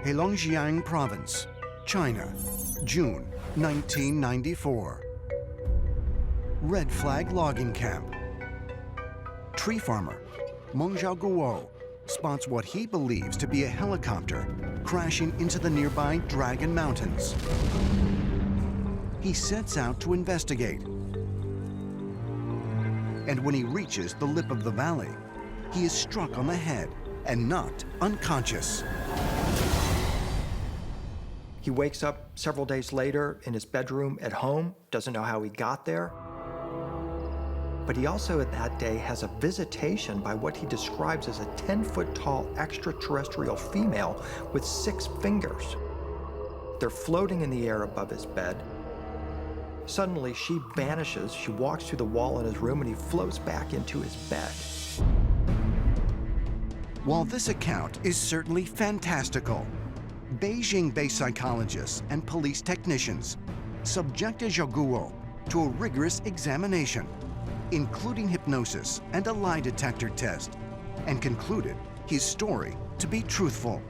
Heilongjiang Province, China, June 1994. Red Flag Logging Camp. Tree farmer Meng Xiaoguo spots what he believes to be a helicopter crashing into the nearby Dragon Mountains. He sets out to investigate. And when he reaches the lip of the valley, he is struck on the head and knocked unconscious. He wakes up several days later in his bedroom at home, doesn't know how he got there. But he also, at that day, has a visitation by what he describes as a 10-foot-tall extraterrestrial female with 6 fingers. They're floating in the air above his bed. Suddenly, she vanishes. She walks through the wall in his room, and he floats back into his bed. While this account is certainly fantastical, Beijing-based psychologists and police technicians subjected Xiaoguo to a rigorous examination, including hypnosis and a lie detector test, and concluded his story to be truthful.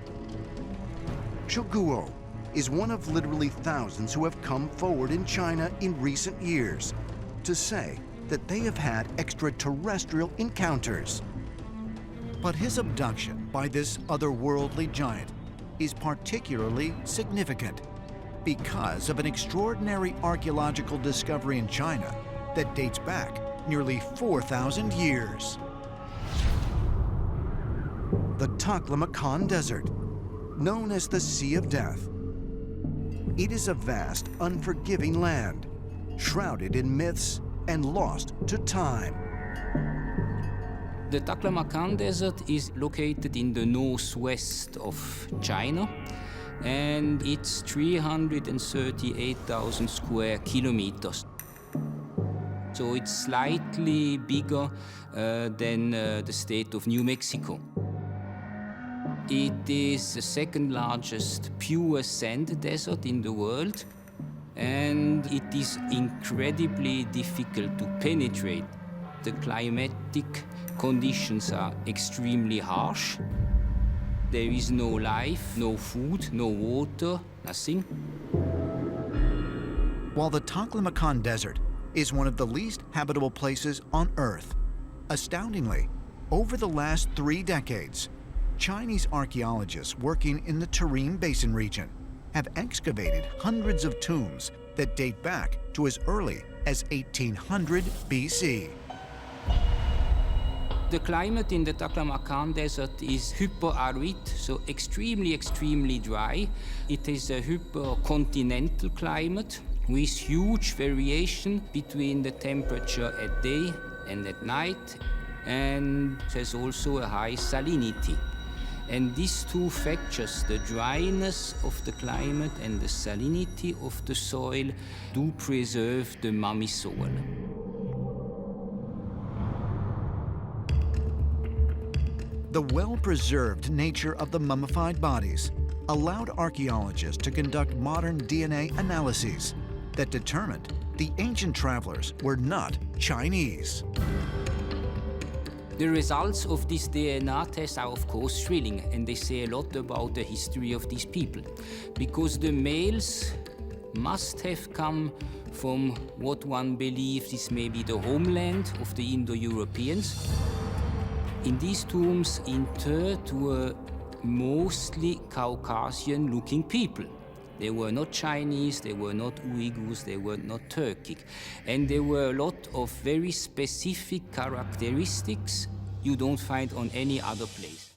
Xiaoguo is one of literally thousands who have come forward in China in recent years to say that they have had extraterrestrial encounters. But his abduction by this otherworldly giant is particularly significant because of an extraordinary archaeological discovery in China that dates back nearly 4,000 years. The Taklamakan Desert, known as the Sea of Death. It is a vast, unforgiving land, shrouded in myths and lost to time. The Taklamakan Desert is located in the northwest of China, and it's 338,000 square kilometers. So it's slightly bigger than the state of New Mexico. It is the second largest pure sand desert in the world, and it is incredibly difficult to penetrate. The climatic conditions are extremely harsh. There is no life, no food, no water, nothing. While the Taklamakan Desert is one of the least habitable places on Earth, astoundingly, over the last 3 decades, Chinese archaeologists working in the Tarim Basin region have excavated hundreds of tombs that date back to as early as 1800 BC. The climate in the Taklamakan Desert is hyperarid, so extremely dry. It is a hypercontinental climate with huge variation between the temperature at day and at night, and there's also a high salinity. And these two factors, the dryness of the climate and the salinity of the soil, do preserve the mummy soil. The well-preserved nature of the mummified bodies allowed archaeologists to conduct modern DNA analyses that determined the ancient travelers were not Chinese. The results of this DNA test are of course thrilling, and they say a lot about the history of these people, because the males must have come from what one believes is maybe the homeland of the Indo-Europeans. In these tombs interred were mostly Caucasian-looking people. They were not Chinese, they were not Uyghurs, they were not Turkic. And there were a lot of very specific characteristics you don't find on any other place.